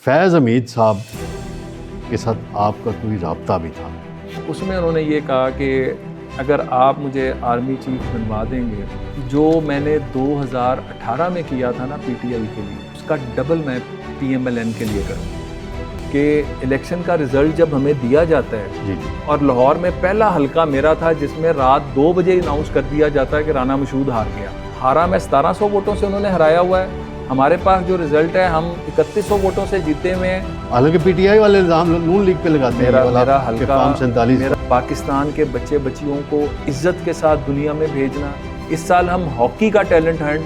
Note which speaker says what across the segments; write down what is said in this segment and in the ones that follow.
Speaker 1: फैज़ हमीद साहब के साथ आपका कोई राब्ता भी था?
Speaker 2: उसमें उन्होंने ये कहा कि अगर आप मुझे आर्मी चीफ बनवा देंगे, जो मैंने 2018 में किया था ना पीटीआई के लिए, उसका डबल मैं पीएमएलएन के लिए करूँगा। कि इलेक्शन का रिज़ल्ट जब हमें दिया जाता है
Speaker 1: जी जी।
Speaker 2: और लाहौर में पहला हलका मेरा था जिसमें रात 2 बजे अनाउंस कर दिया जाता है कि राना मशहूद हार गया। हारा मैं 1700 वोटों से उन्होंने हराया हुआ है। हमारे पास जो रिजल्ट है हम 3100 वोटों से जीते हुए हैं।
Speaker 1: हालांकि पीटीआई वाले इल्जाम नून लीग पे लगाते हैं।
Speaker 2: मेरा हल्का
Speaker 1: 47
Speaker 2: मेरा पाकिस्तान के बच्चे बच्चियों को इज्जत के साथ दुनिया में भेजना। इस साल हम हॉकी का टैलेंट हंट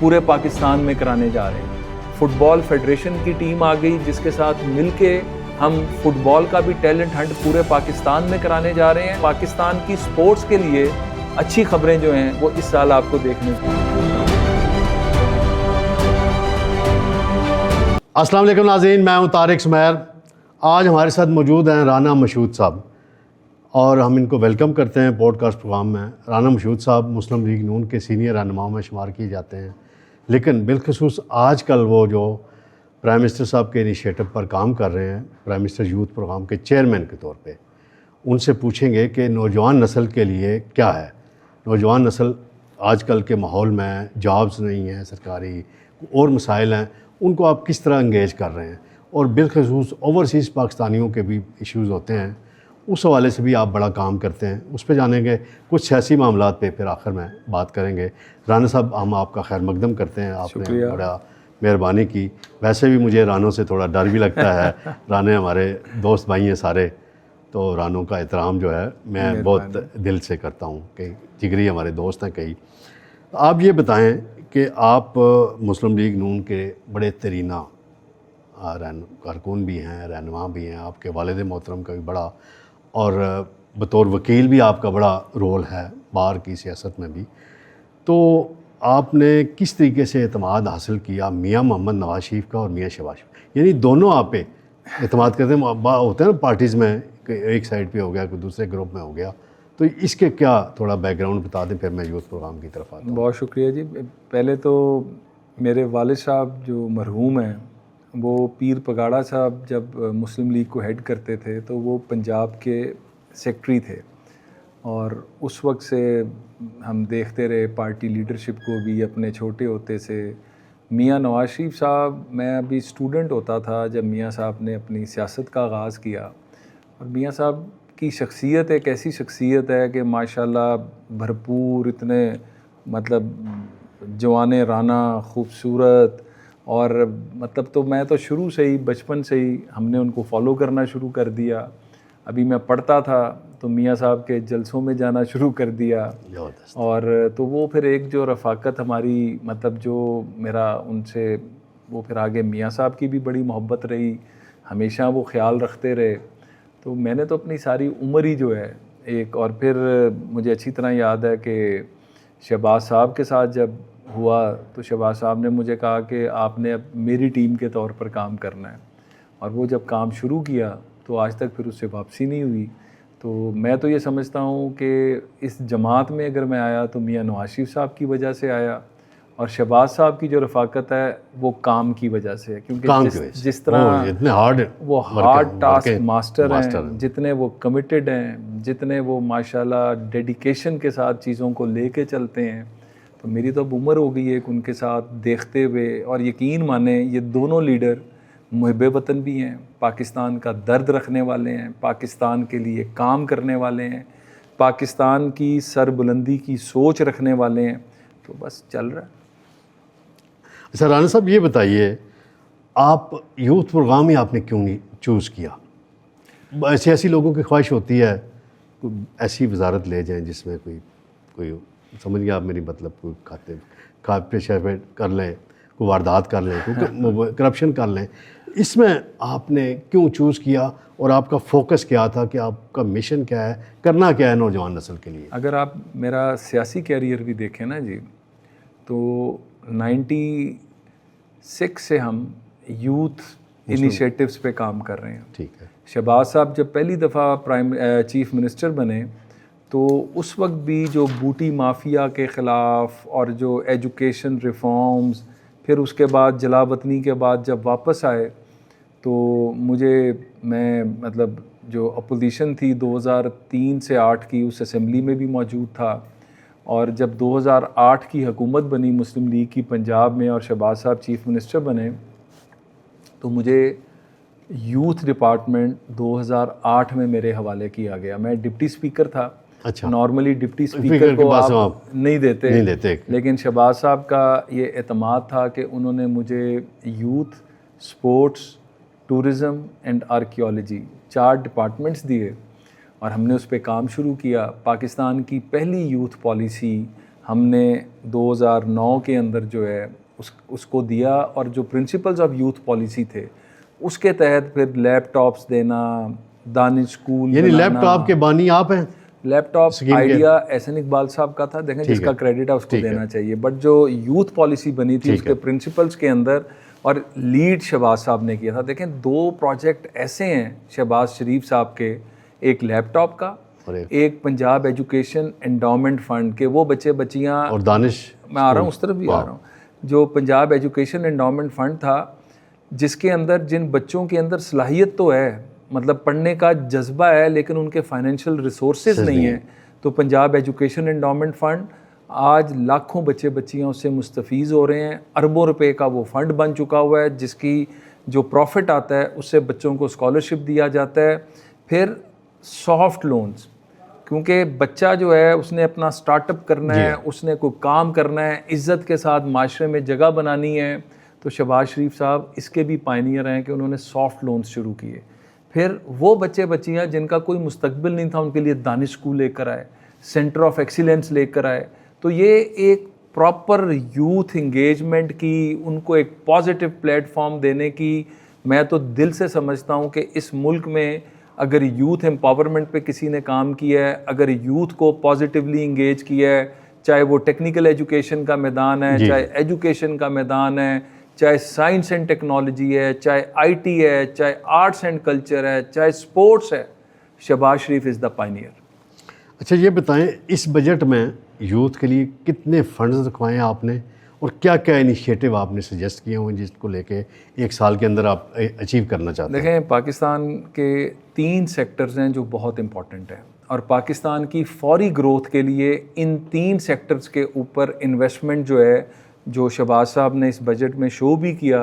Speaker 2: पूरे पाकिस्तान में कराने जा रहे हैं। फुटबॉल फेडरेशन की टीम आ गई जिसके साथ मिलके हम फुटबॉल का भी टैलेंट हंट पूरे पाकिस्तान में कराने जा रहे हैं। पाकिस्तान की स्पोर्ट्स के लिए अच्छी खबरें जो हैं वो इस साल आपको देखने को।
Speaker 1: अस्सलाम वालेकुम नाज़रीन, मैं हूं तारिक सुमैर। आज हमारे साथ मौजूद हैं राना मशहूद साहब और हम इनको वेलकम करते हैं पॉडकास्ट प्रोग्राम में। राना मशहूद साहब मुस्लिम लीग नून के सीनियर रहनुमाओं में शुमार किए जाते हैं, लेकिन बिलखसूस आजकल वो जो प्राइम मिनिस्टर साहब के इनिशिएटिव पर काम कर रहे हैं, प्राइम मिनिस्टर यूथ प्रोग्राम के चेयरमैन के तौर पे, उनसे पूछेंगे कि नौजवान नस्ल के लिए क्या है। नौजवान नस्ल आजकल के माहौल में जॉब्स नहीं हैं, सरकारी और मसाइल हैं, उनको आप किस तरह इंगेज कर रहे हैं, और बिलखसूस ओवरसीज़ पाकिस्तानियों के भी इश्यूज़ होते हैं, उस हवाले से भी आप बड़ा काम करते हैं, उस पर जानेंगे। कुछ सियासी मामलात पे फिर आखिर में बात करेंगे। राना साहब, हम आपका खैर मकदम करते हैं, आपने बड़ा मेहरबानी की। वैसे भी मुझे रानों से थोड़ा डर भी लगता है। राने हमारे दोस्त भाई हैं सारे, तो रानों का एहतराम जो है मैं बहुत दिल से करता हूँ कि जिगरी हमारे दोस्त हैं कई। आप ये बताएं कि आप मुस्लिम लीग नून के बड़े तरीना कारकुन भी हैं, रहनुमा भी हैं, आपके वालिद मोहतरम का भी बड़ा, और बतौर वकील भी आपका बड़ा रोल है बाहर की सियासत में भी। तो आपने किस तरीके से एतमाद हासिल किया मियाँ मोहम्मद नवाज शरीफ का और मियाँ शहबाज शरीफ, यानी दोनों आप पे एतमाद करते हैं? होते हैं ना पार्टीज़ में कि एक साइड पे हो गया, कोई दूसरे ग्रुप में हो गया, तो इसके क्या थोड़ा बैकग्राउंड बता दें, फिर मैं यूथ प्रोग्राम की तरफ आता हूँ।
Speaker 2: बहुत शुक्रिया जी। पहले तो मेरे वालिद साहब जो मरहूम हैं, वो पीर पगाड़ा साहब जब मुस्लिम लीग को हेड करते थे तो वो पंजाब के सेक्रेटरी थे, और उस वक्त से हम देखते रहे पार्टी लीडरशिप को भी अपने छोटे होते से। मियाँ नवाज शरीफ साहब, मैं अभी स्टूडेंट होता था जब मियाँ साहब ने अपनी सियासत का आगाज़ किया, और मियाँ साहब की शख्सियत एक ऐसी शख्सियत है कि माशाल्लाह भरपूर, इतने मतलब जवाने राना, खूबसूरत, और मतलब तो मैं तो शुरू से ही, बचपन से ही हमने उनको फॉलो करना शुरू कर दिया। अभी मैं पढ़ता था तो मियाँ साहब के जलसों में जाना शुरू कर दिया, और तो वो फिर एक जो रफ़ाकत हमारी, मतलब जो मेरा उनसे, वो फिर आगे मियाँ साहब की भी बड़ी मोहब्बत रही, हमेशा वो ख्याल रखते रहे। तो मैंने तो अपनी सारी उम्र ही जो है एक, और फिर मुझे अच्छी तरह याद है कि शहबाज साहब के साथ जब हुआ तो शहबाज साहब ने मुझे कहा कि आपने अब मेरी टीम के तौर पर काम करना है, और वो जब काम शुरू किया तो आज तक फिर उससे वापसी नहीं हुई। तो मैं तो ये समझता हूँ कि इस जमात में अगर मैं आया तो मियाँ नवाज शरीफ साहब की वजह से आया, और शहबाज साहब की जो रफ़ाकत है वो काम की वजह से है, क्योंकि जिस तरह
Speaker 1: इतने हार्ड
Speaker 2: टास्क मास्टर हैं, जितने वो कमिटेड हैं, जितने वो माशाल्लाह डेडिकेशन के साथ चीज़ों को लेके चलते हैं। तो मेरी तो अब उम्र हो गई है उनके साथ देखते हुए, और यकीन माने ये दोनों लीडर मुहिब वतन भी हैं, पाकिस्तान का दर्द रखने वाले हैं, पाकिस्तान के लिए काम करने वाले हैं, पाकिस्तान की सरबुलंदी की सोच रखने वाले हैं। तो बस चल रहा है।
Speaker 1: अच्छा राना साहब, ये बताइए, आप यूथ प्रोग्राम ही आपने क्यों नहीं चूज़ किया? ऐसी लोगों की ख्वाहिश होती है कोई ऐसी वजारत ले जाएं जिसमें कोई समझ गया आप मेरी, मतलब कोई खाते शे कर लें, कोई वारदात कर लें, कोई करप्शन कर लें। इसमें आपने क्यों चूज़ किया, और आपका फोकस क्या था कि आपका मिशन क्या है, करना क्या है नौजवान नस्ल के लिए?
Speaker 2: अगर आप मेरा सियासी कैरियर भी देखें ना जी, तो 96 से हम यूथ इनिशिएटिव्स पे काम कर रहे हैं।
Speaker 1: ठीक है।
Speaker 2: शहबाज साहब जब पहली दफ़ा चीफ मिनिस्टर बने तो उस वक्त भी जो बूटी माफिया के ख़िलाफ़, और जो एजुकेशन रिफॉर्म्स, फिर उसके बाद जलावतनी के बाद जब वापस आए तो मैं मतलब जो अपोजिशन थी 2003 से 8 की, उस असेंबली में भी मौजूद था। और जब 2008 की हुकूमत बनी मुस्लिम लीग की पंजाब में और शहबाज साहब चीफ मिनिस्टर बने, तो मुझे यूथ डिपार्टमेंट 2008 में मेरे हवाले किया गया। मैं डिप्टी स्पीकर था।
Speaker 1: अच्छा।
Speaker 2: नॉर्मली डिप्टी
Speaker 1: स्पीकर
Speaker 2: स्पीकर
Speaker 1: के
Speaker 2: को
Speaker 1: पास
Speaker 2: आप नहीं देते, लेकिन शहबाज साहब का ये एतमाद था कि उन्होंने मुझे youth, sports, tourism and archaeology 4 departments दिए और हमने उस पर काम शुरू किया। पाकिस्तान की पहली यूथ पॉलिसी हमने 2009 के अंदर जो है उसको दिया, और जो प्रिंसिपल्स ऑफ यूथ पॉलिसी थे उसके तहत फिर लैपटॉप्स देना, दानिश स्कूल,
Speaker 1: यानी लैपटॉप के बानी आप हैं?
Speaker 2: लैपटॉप आइडिया एहसन इकबाल साहब का था, देखें जिसका क्रेडिट है उसको देना चाहिए, बट जो यूथ पॉलिसी बनी थी उसके प्रिंसिपल्स के अंदर और लीड शहबाज साहब ने किया था। देखें 2 प्रोजेक्ट ऐसे हैं शहबाज शरीफ साहब के, एक लैपटॉप का, एक पंजाब एजुकेशन एंडोमेंट फंड के वो बच्चे बच्चियाँ,
Speaker 1: और दानिश,
Speaker 2: मैं आ रहा हूँ उस तरफ भी आ रहा हूँ, जो पंजाब एजुकेशन एंडोमेंट फंड था, जिसके अंदर जिन बच्चों के अंदर सलाहियत तो है, मतलब पढ़ने का जज्बा है, लेकिन उनके फाइनेंशियल रिसोर्सेज नहीं है, तो पंजाब एजुकेशन एंडोमेंट फ़ंड आज लाखों बच्चे बच्चियां उससे मुस्तफ़ीज़ हो रहे हैं। अरबों रुपए का वो फ़ंड बन चुका हुआ है, जिसकी जो प्रॉफिट आता है उससे बच्चों को स्कॉलरशिप दिया जाता है। फिर सॉफ्ट लोन्स, क्योंकि बच्चा जो है उसने अपना स्टार्टअप करना है, उसने कोई काम करना है, इज़्ज़त के साथ माशरे में जगह बनानी है, तो शहबाज शरीफ साहब इसके भी पायनियर हैं कि उन्होंने सॉफ्ट लोन्स शुरू किए। फिर वो बच्चे बच्चियाँ जिनका कोई मुस्तकबिल नहीं था उनके लिए दानिश स्कूल लेकर आए, सेंटर ऑफ एक्सीलेंस लेकर आए। तो ये एक प्रॉपर यूथ इंगेजमेंट की, उनको एक पॉजिटिव प्लेटफॉर्म देने की, मैं तो दिल से समझता हूँ कि इस मुल्क में अगर यूथ एम्पावरमेंट पे किसी ने काम किया है, अगर यूथ को पॉजिटिवली इंगेज किया है, चाहे वो टेक्निकल एजुकेशन का मैदान है, चाहे एजुकेशन का मैदान है, चाहे साइंस एंड टेक्नोलॉजी है, चाहे आईटी है, चाहे आर्ट्स एंड कल्चर है, चाहे स्पोर्ट्स है, शहबाज शरीफ इज़ द पायनियर।
Speaker 1: अच्छा, ये बताएं इस बजट में यूथ के लिए कितने फंड्स रखवाए आपने और क्या क्या इनिशिएटिव आपने सजेस्ट किए हुए जिसको लेके 1 साल के अंदर आप अचीव करना चाहते हैं?
Speaker 2: देखें, पाकिस्तान के 3 सेक्टर्स हैं जो बहुत इंपॉर्टेंट हैं, और पाकिस्तान की फौरी ग्रोथ के लिए इन 3 सेक्टर्स के ऊपर इन्वेस्टमेंट जो है, जो शहबाज साहब ने इस बजट में शो भी किया,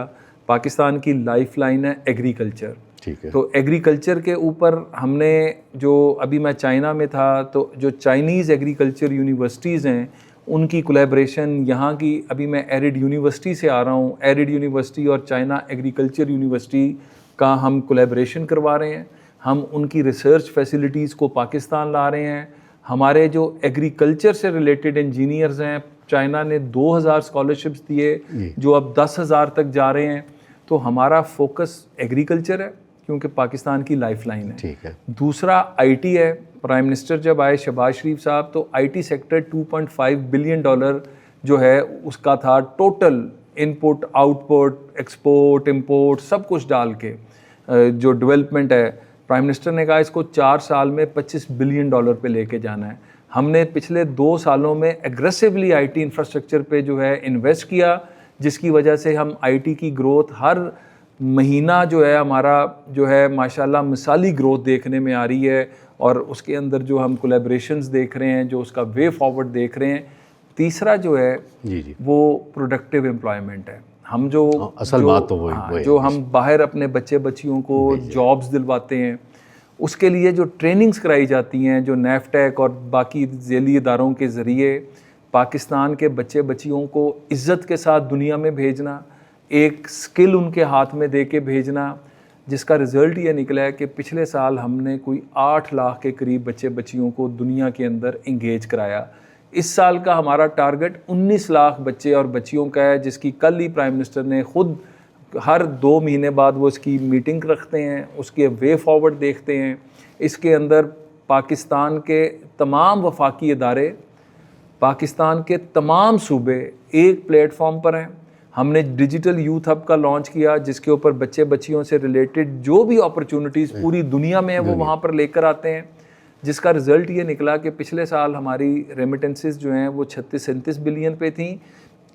Speaker 2: पाकिस्तान की लाइफलाइन है एग्रीकल्चर।
Speaker 1: ठीक है।
Speaker 2: तो एग्रीकल्चर के ऊपर हमने, जो अभी मैं चाइना में था, तो जो चाइनीज़ एग्रीकल्चर यूनिवर्सिटीज़ हैं उनकी कोलैबोरेशन, यहाँ की, अभी मैं एरिड यूनिवर्सिटी से आ रहा हूँ, एरिड यूनिवर्सिटी और चाइना एग्रीकल्चर यूनिवर्सिटी का हम कोलैबोरेशन करवा रहे हैं। हम उनकी रिसर्च फैसिलिटीज़ को पाकिस्तान ला रहे हैं। हमारे जो एग्रीकल्चर से रिलेटेड इंजीनियर्स हैं, चाइना ने 2000 स्कॉलरशिप्स दिए जो अब 10,000 तक जा रहे हैं। तो हमारा फोकस एग्रीकल्चर है क्योंकि पाकिस्तान की लाइफलाइन है।
Speaker 1: ठीक है।
Speaker 2: दूसरा आईटी है। प्राइम मिनिस्टर जब आए शहबाज शरीफ साहब, तो आईटी सेक्टर $2.5 बिलियन जो है उसका था, total input, output, export, import सब कुछ डाल के जो डेवलपमेंट है। प्राइम मिनिस्टर ने कहा इसको 4 साल में $25 बिलियन पे लेके जाना है। हमने पिछले 2 सालों में एग्रेसिवली आईटी इंफ्रास्ट्रक्चर पे जो है इन्वेस्ट किया, जिसकी वजह से हम आईटी की ग्रोथ हर महीना जो है हमारा जो है माशाल्लाह मिसाली ग्रोथ देखने में आ रही है, और उसके अंदर जो हम कोलैबोरेशंस देख रहे हैं, जो उसका वे फॉरवर्ड देख रहे हैं। तीसरा जो है वो प्रोडक्टिव एम्प्लॉयमेंट है। हम जो
Speaker 1: असल बात तो वही
Speaker 2: जो हम बाहर अपने बच्चे बच्चियों को जॉब्स दिलवाते हैं, उसके लिए जो ट्रेनिंग्स कराई जाती हैं, जो नेफ्टेक और बाकी ज़ैली इदारों के ज़रिए पाकिस्तान के बच्चे बच्चियों को इज़्ज़त के साथ दुनिया में भेजना, एक स्किल उनके हाथ में दे के भेजना, जिसका रिज़ल्ट ये निकला है कि पिछले साल हमने कोई 8 लाख के करीब बच्चे बच्चियों को दुनिया के अंदर इंगेज कराया। इस साल का हमारा टारगेट 19 लाख बच्चे और बच्चियों का है, जिसकी कल ही प्राइम मिनिस्टर ने खुद हर 2 महीने बाद वो इसकी मीटिंग रखते हैं, उसके वे फॉरवर्ड देखते हैं। इसके अंदर पाकिस्तान के तमाम वफाकी इदारे, पाकिस्तान के तमाम सूबे एक प्लेटफॉर्म पर हैं। हमने डिजिटल यूथ हब का लॉन्च किया, जिसके ऊपर बच्चे बच्चियों से रिलेटेड जो भी अपॉर्चुनिटीज़ पूरी दुनिया में है वो वहाँ पर लेकर आते हैं, जिसका रिज़ल्ट ये निकला कि पिछले साल हमारी रेमिटेंसेस जो हैं वो 36-37 बिलियन पे थी।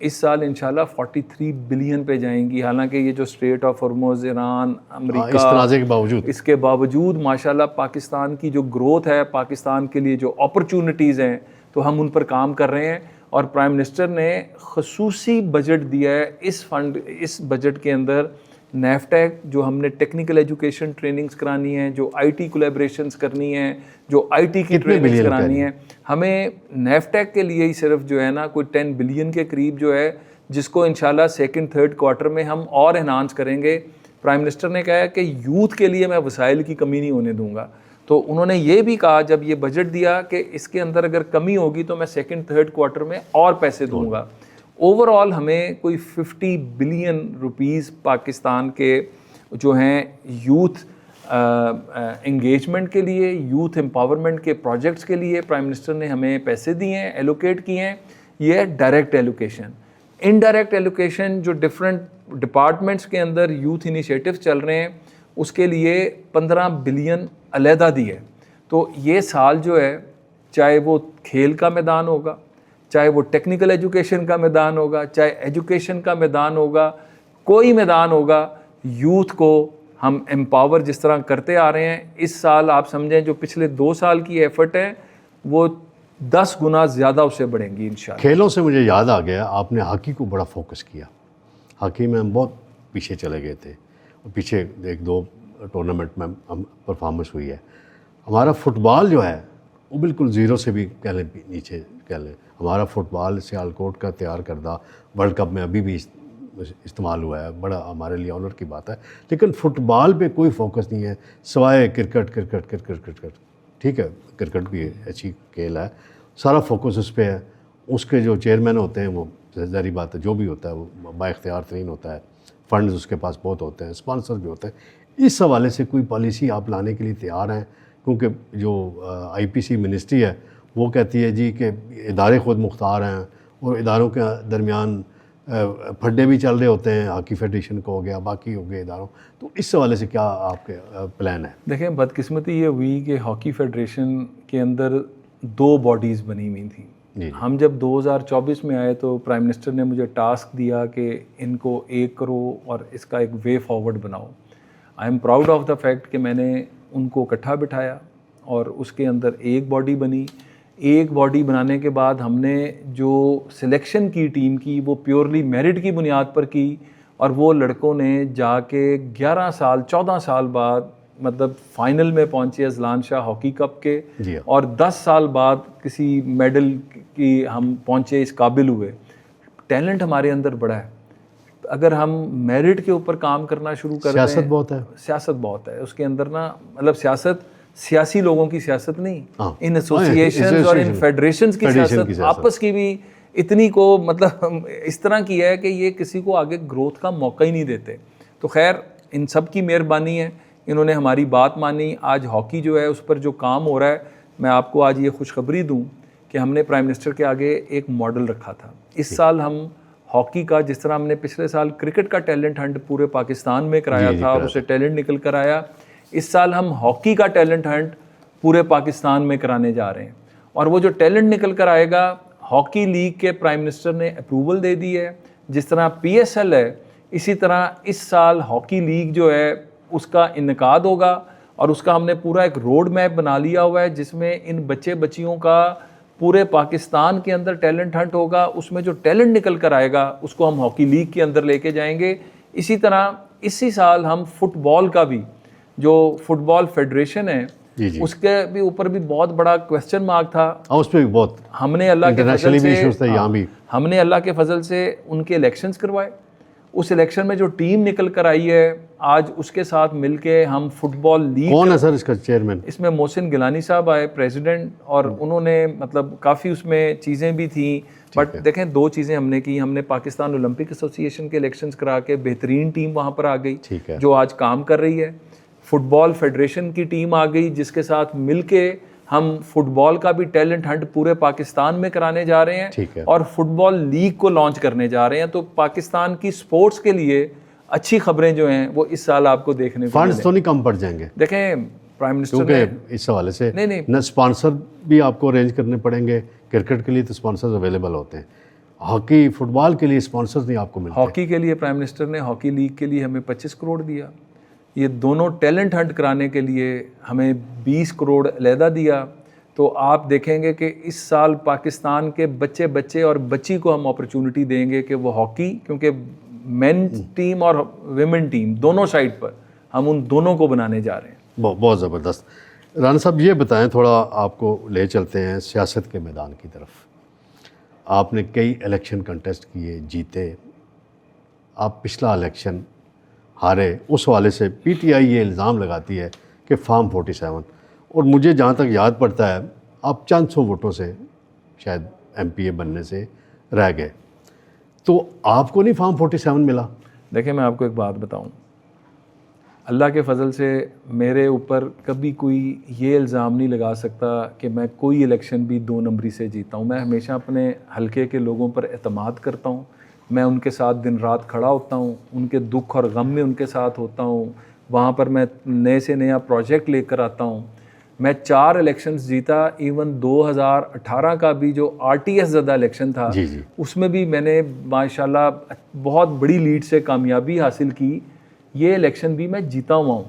Speaker 2: इस साल इंशाल्लाह 43 बिलियन पे जाएंगी। हालांकि ये जो स्ट्रेट ऑफ हॉर्मुज़, ईरान,
Speaker 1: इस
Speaker 2: अमेरिका,
Speaker 1: तनाज़े के बावजूद
Speaker 2: इसके बावजूद माशाल्लाह पाकिस्तान की जो ग्रोथ है, पाकिस्तान के लिए जो अपॉर्चुनिटीज़ हैं, तो हम उन पर काम कर रहे हैं। और प्राइम मिनिस्टर ने खसूसी बजट दिया है इस बजट के अंदर। नेफ्टेक जो हमने टेक्निकल एजुकेशन ट्रेनिंग्स करानी है, जो आईटी कोलैबोरेशंस करनी है, जो आईटी की ट्रेनिंग्स करानी है, हमें नेफ्टेक के लिए ही सिर्फ जो है ना कोई 10 बिलियन के करीब जो है, जिसको इंशाल्लाह सेकंड थर्ड क्वार्टर में हम और एनहांस करेंगे। प्राइम मिनिस्टर ने कहा है कि यूथ के लिए मैं वसाइल की कमी नहीं होने दूंगा। तो उन्होंने ये भी कहा जब ये बजट दिया कि इसके अंदर अगर कमी होगी तो मैं सेकंड थर्ड क्वार्टर में और पैसे दूंगा। ओवरऑल हमें कोई 50 बिलियन रुपीस पाकिस्तान के जो हैं यूथ एंगेजमेंट के लिए, यूथ एम्पावरमेंट के प्रोजेक्ट्स के लिए प्राइम मिनिस्टर ने हमें पैसे दिए हैं, एलोकेट किए हैं। ये है डायरेक्ट एलोकेशन। इनडायरेक्ट एलोकेशन जो डिफरेंट डिपार्टमेंट्स के अंदर यूथ इनिशिएटिव्स चल रहे हैं, उसके लिए 15 बिलियन अलहदा दिए। तो ये साल जो है, चाहे वो खेल का मैदान होगा, चाहे वो टेक्निकल एजुकेशन का मैदान होगा, चाहे एजुकेशन का मैदान होगा, कोई मैदान होगा, यूथ को हम एम्पावर जिस तरह करते आ रहे हैं, इस साल आप समझें जो पिछले 2 साल की एफर्ट है वो 10 गुना ज़्यादा उससे बढ़ेंगी इंशाल्लाह।
Speaker 1: खेलों से मुझे याद आ गया, आपने हॉकी को बड़ा फोकस किया। हॉकी में हम बहुत पीछे चले गए थे, पीछे 1-2 टूर्नामेंट में हम परफॉर्मेंस हुई है। हमारा फुटबॉल जो है वो बिल्कुल ज़ीरो से भी कह लें नीचे कह लें। हमारा फुटबॉल सियालकोट का तैयार करदा वर्ल्ड कप में अभी भी इस्तेमाल हुआ है, बड़ा हमारे लिए ऑनर की बात है। लेकिन फ़ुटबॉल पे कोई फोकस नहीं है सिवाय क्रिकेट। ठीक है, क्रिकेट भी अच्छी खेल है, सारा फोकस उस पर है। उसके जो चेयरमैन होते हैं वो ज़ाहिर बात है जो भी होता है वो बाइख्तियार तरीन होता है, फंड्स उसके पास बहुत होते हैं, स्पॉन्सर भी होते हैं। इस हवाले से कोई पॉलिसी आप लाने के लिए तैयार हैं? क्योंकि जो आईपीसी मिनिस्ट्री है वो कहती है जी कि इदारे ख़ुद मुख्तार हैं और इदारों के दरमियान फड्डे भी चल रहे होते हैं, हॉकी फेडरेशन को हो गया, बाकी हो गए इदारों। तो इस हवाले से क्या आपके प्लान है?
Speaker 2: देखें, बदकिस्मती ये हुई कि हॉकी फेडरेशन के अंदर 2 बॉडीज़ बनी हुई थी। हम जब 2024 में आए तो प्राइम मिनिस्टर ने मुझे टास्क दिया कि इनको एक करो और इसका एक वे फॉरवर्ड बनाओ। I am proud of the fact कि मैंने उनको इकट्ठा बिठाया और उसके अंदर एक बॉडी बनी। एक बॉडी बनाने के बाद हमने जो सिलेक्शन की टीम की वो प्योरली मेरिट की बुनियाद पर की, और वो लड़कों ने जाके 11 साल 14 साल बाद मतलब फ़ाइनल में पहुँचे अजलान शाह हॉकी कप के, और 10 साल बाद किसी मेडल की हम पहुँचे, इस काबिल हुए। टैलेंट हमारे अंदर बड़ा है। अगर हम मेरिट के ऊपर काम करना शुरू कर दें,
Speaker 1: सियासत बहुत है
Speaker 2: उसके अंदर ना, मतलब सियासत सियासी लोगों की सियासत नहीं, इन एसोसिएशंस और इन फेडरेशंस की सियासत आपस की भी इतनी को मतलब इस तरह की है कि ये किसी को आगे ग्रोथ का मौका ही नहीं देते। तो खैर इन सब की मेहरबानी है, इन्होंने हमारी बात मानी। आज हॉकी जो है उस पर जो काम हो रहा है, मैं आपको आज ये खुशखबरी दूं कि हमने प्राइम मिनिस्टर के आगे एक मॉडल रखा था। इस साल हम हॉकी का, जिस तरह हमने पिछले साल क्रिकेट का टैलेंट हंट पूरे पाकिस्तान में कराया था और उसे टैलेंट निकल कर आया, इस साल हम हॉकी का टैलेंट हंट पूरे पाकिस्तान में कराने जा रहे हैं। और वो जो टैलेंट निकल कर आएगा, हॉकी लीग के प्राइम मिनिस्टर ने अप्रूवल दे दी है। जिस तरह PSL है, इसी तरह इस साल हॉकी लीग जो है उसका इनकाद होगा, और उसका हमने पूरा एक रोड मैप बना लिया हुआ है जिसमें इन बच्चे बच्चियों का पूरे पाकिस्तान के अंदर टैलेंट हंट होगा। उसमें जो टैलेंट निकल कर आएगा उसको हम हॉकी लीग के अंदर लेके जाएंगे। इसी तरह इसी साल हम फुटबॉल का भी, जो फुटबॉल फेडरेशन है उसके भी ऊपर भी बहुत बड़ा क्वेश्चन मार्क था,
Speaker 1: उस पर भी बहुत
Speaker 2: हमने अल्लाह के फजल से
Speaker 1: यहाँ भी
Speaker 2: हमने अल्लाह के फजल से उनके इलेक्शंस करवाए। उस इलेक्शन में जो टीम निकल कर आई है, आज उसके साथ मिलके हम फुटबॉल लीग।
Speaker 1: कौन है सर इसका चेयरमैन?
Speaker 2: इसमें मोहसिन गिलानी साहब आए प्रेसिडेंट, और उन्होंने मतलब काफ़ी उसमें चीज़ें भी थी। बट देखें, 2 चीज़ें हमने की। हमने पाकिस्तान ओलंपिक एसोसिएशन के इलेक्शंस करा के बेहतरीन टीम वहाँ पर आ गई जो आज काम कर रही है। फुटबॉल फेडरेशन की टीम आ गई जिसके साथ मिलके हम फुटबॉल का भी टैलेंट हंट पूरे पाकिस्तान में कराने जा रहे हैं, और फुटबॉल लीग को लॉन्च करने जा रहे हैं। तो पाकिस्तान की स्पोर्ट्स के लिए अच्छी खबरें जो हैं वो इस साल आपको देखने को
Speaker 1: फंड्स तो नहीं कम पड़ जाएंगे?
Speaker 2: देखें, प्राइम मिनिस्टर ने
Speaker 1: इस हवाले से
Speaker 2: नहीं
Speaker 1: न स्पॉन्सर भी आपको अरेंज करने पड़ेंगे। क्रिकेट के लिए तो स्पॉन्सर्स अवेलेबल होते हैं, हॉकी फुटबॉल के लिए स्पॉन्सर्स नहीं आपको मिलते?
Speaker 2: हॉकी के लिए प्राइम मिनिस्टर ने हॉकी लीग के लिए हमें 25 करोड़ दिया। ये दोनों टैलेंट हंट कराने के लिए हमें 20 करोड़ अलहदा दिया। तो आप देखेंगे कि इस साल पाकिस्तान के बच्चे और बच्ची को हम अपॉर्चुनिटी देंगे कि वो हॉकी, क्योंकि मेन टीम और विमेन टीम दोनों साइड पर हम उन दोनों को बनाने जा रहे हैं।
Speaker 1: बहुत ज़बरदस्त। राना साहब ये बताएं, थोड़ा आपको ले चलते हैं सियासत के मैदान की तरफ। आपने कई इलेक्शन कंटेस्ट किए, जीते, आप पिछला इलेक्शन हारे। उस वाले से पीटीआई ये इल्ज़ाम लगाती है कि फार्म 47, और मुझे जहाँ तक याद पड़ता है आप चंद सौ वोटों से शायद एमपीए बनने से रह गए। तो आपको नहीं फार्म 47 मिला?
Speaker 2: देखिए, मैं आपको एक बात बताऊं, अल्लाह के फजल से मेरे ऊपर कभी कोई ये इल्ज़ाम नहीं लगा सकता कि मैं कोई इलेक्शन भी 2 नंबरी से जीता हूँ। मैं हमेशा अपने हलके के लोगों पर एतमाद करता हूँ। मैं उनके साथ दिन रात खड़ा होता हूँ, उनके दुख और गम में उनके साथ होता हूँ। वहाँ पर मैं नए से नया प्रोजेक्ट लेकर आता हूँ। मैं 4 इलेक्शंस जीता। इवन 2018 का भी जो RTS ज़दा इलेक्शन था,
Speaker 1: जी।
Speaker 2: उसमें भी मैंने माशाल्लाह बहुत बड़ी लीड से कामयाबी हासिल की। ये इलेक्शन भी मैं जीता हुआ हूँ।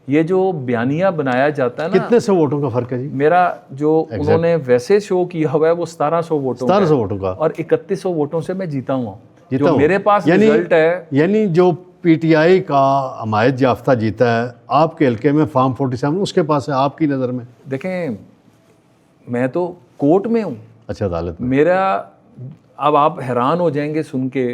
Speaker 2: ये जो बयानिया बनाया जाता है ना,
Speaker 1: कितने सौ वोटों का फ़र्क है जी?
Speaker 2: मेरा जो उन्होंने वैसे शो किया हुआ है वो 1700 वोटों
Speaker 1: 1700 वोटों का,
Speaker 2: और 3100 वोटों से मैं जीता हुआ हूँ। जो मेरे पास रिजल्ट है,
Speaker 1: यानी जो पीटीआई का हमायत याफ्ता जीता है आपके हल्के में फार्म 47 उसके पास है आपकी नज़र में?
Speaker 2: देखें, मैं तो कोर्ट में हूँ।
Speaker 1: अच्छा, अदालत में।
Speaker 2: मेरा, अब आप हैरान हो जाएंगे सुन के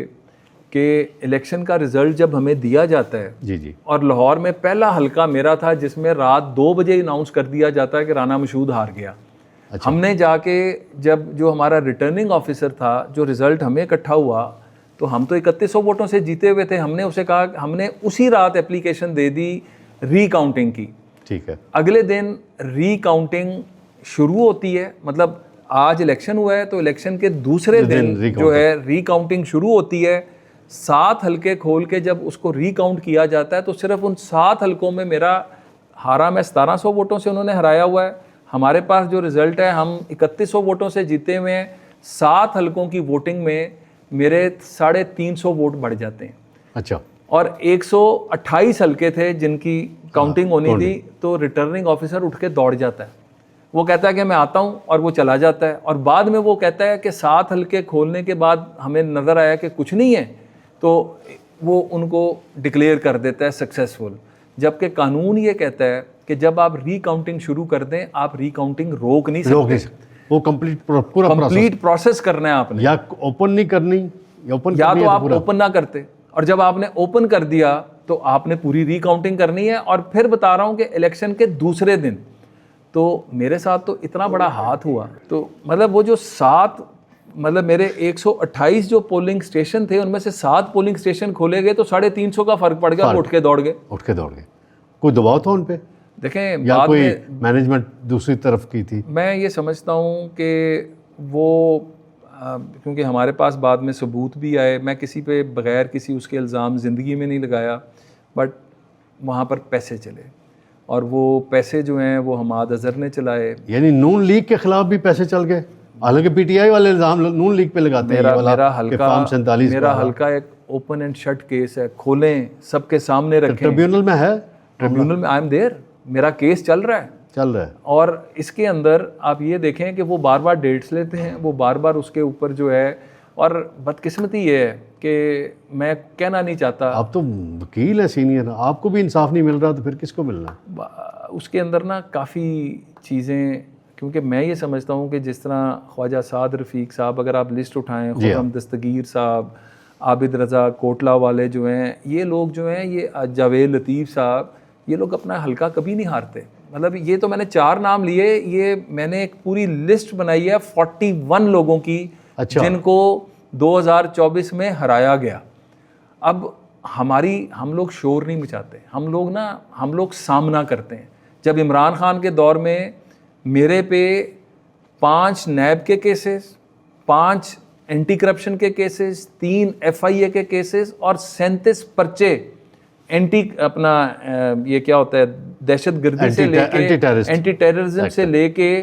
Speaker 2: कि इलेक्शन का रिज़ल्ट जब हमें दिया जाता है,
Speaker 1: जी,
Speaker 2: और लाहौर में पहला हलका मेरा था जिसमें रात 2 बजे अनाउंस कर दिया जाता है कि राना मशहूद हार गया।
Speaker 1: अच्छा।
Speaker 2: हमने जाके, जब जो हमारा रिटर्निंग ऑफिसर था, जो रिज़ल्ट हमें इकट्ठा हुआ, तो हम तो 3100 वोटों से जीते हुए थे। हमने उसे कहा, हमने उसी रात एप्लीकेशन दे दी रीकाउंटिंग की।
Speaker 1: ठीक है।
Speaker 2: अगले दिन रीकाउंटिंग शुरू होती है, मतलब आज इलेक्शन हुआ है तो इलेक्शन के दूसरे दिन जो है रीकाउंटिंग शुरू होती है। 7 हलके खोल के जब उसको रीकाउंट किया जाता है तो सिर्फ उन 7 हलकों में मेरा हारा, मैं 1700 वोटों से उन्होंने हराया हुआ है। हमारे पास जो रिज़ल्ट है, हम 3100 वोटों से जीते हुए हैं। 7 हलकों की वोटिंग में मेरे 350 वोट बढ़ जाते हैं।
Speaker 1: अच्छा।
Speaker 2: और 128 हलके थे जिनकी काउंटिंग होनी थी, तो रिटर्निंग ऑफिसर उठ के दौड़ जाता है। वो कहता है कि मैं आता हूँ, और वो चला जाता है। और बाद में वो कहता है कि 7 हलके खोलने के बाद हमें नज़र आया कि कुछ नहीं है, तो वो उनको डिक्लेयर कर देता है सक्सेसफुल। जबकि कानून ये कहता है कि जब आप रीकाउंटिंग शुरू कर दें, आप रीकाउंटिंग रोक नहीं सकते।
Speaker 1: वो कंप्लीट
Speaker 2: प्रोसेस करना है आपने,
Speaker 1: या ओपन नहीं करनी,
Speaker 2: या तो आप ओपन ना करते, और जब आपने ओपन कर दिया तो आपने पूरी रीकाउंटिंग करनी है। और फिर बता रहा हूँ कि इलेक्शन के दूसरे दिन तो मेरे साथ तो इतना बड़ा हाथ हुआ। तो मतलब वो जो 7, मतलब मेरे 128 जो पोलिंग स्टेशन थे, उनमें से 7 पोलिंग स्टेशन खोले गए तो 350 का फर्क पड़ गया। उठ के दौड़ गए।
Speaker 1: कोई दबाव था उन पे?
Speaker 2: देखें,
Speaker 1: या
Speaker 2: बाद
Speaker 1: कोई
Speaker 2: में
Speaker 1: मैनेजमेंट दूसरी तरफ की थी?
Speaker 2: मैं ये समझता हूँ कि वो क्योंकि हमारे पास बाद में सबूत भी आए, मैं किसी पे बग़ैर किसी उसके इल्ज़ाम ज़िंदगी में नहीं लगाया, बट वहाँ पर पैसे चले, और वो पैसे जो हैं वो हमाद अज़हर ने चलाए।
Speaker 1: यानी नून लीग के खिलाफ भी पैसे चल गए? हालांकि पीटीआई वाले इल्ज़ाम नून लीग पे लगाते हैं।
Speaker 2: मेरा हल्का एक ओपन एंड शट केस है, खोलें, सबके सामने रखें।
Speaker 1: ट्रिब्यूनल में है?
Speaker 2: ट्रिब्यूनल में आई एम देयर, मेरा केस चल रहा है। और इसके अंदर आप ये देखें कि वो बार बार डेट्स लेते हैं, वो बार बार उसके ऊपर जो है। और बदकिस्मती ये है कि मैं कहना नहीं चाहता,
Speaker 1: आप तो वकील है सीनियर, आपको भी इंसाफ नहीं मिल रहा तो फिर किसको मिलना?
Speaker 2: उसके अंदर ना काफ़ी चीज़ें, क्योंकि मैं ये समझता हूँ कि जिस तरह ख्वाजा साद रफ़ीक साहब, अगर आप लिस्ट उठाएं, खुर्रम दस्तगीर साहब, आबिद रज़ा कोटला वाले जो हैं, ये लोग जो हैं, ये जावेद लतीफ़ साहब, ये लोग अपना हल्का कभी नहीं हारते। मतलब ये तो मैंने 4 नाम लिए, ये मैंने एक पूरी लिस्ट बनाई है 41 लोगों की। अच्छा। जिनको 2024 में हराया गया। अब हम लोग शोर नहीं मचाते, हम लोग सामना करते हैं। जब इमरान खान के दौर में मेरे पे 5 नैब के केसेस, 5 एंटी करप्शन के केसेस, 3 FIA के केसेस और 37 पर्चे ये क्या होता है, दहशत गर्दी से लेके, एंटी टेररिज्म से लेके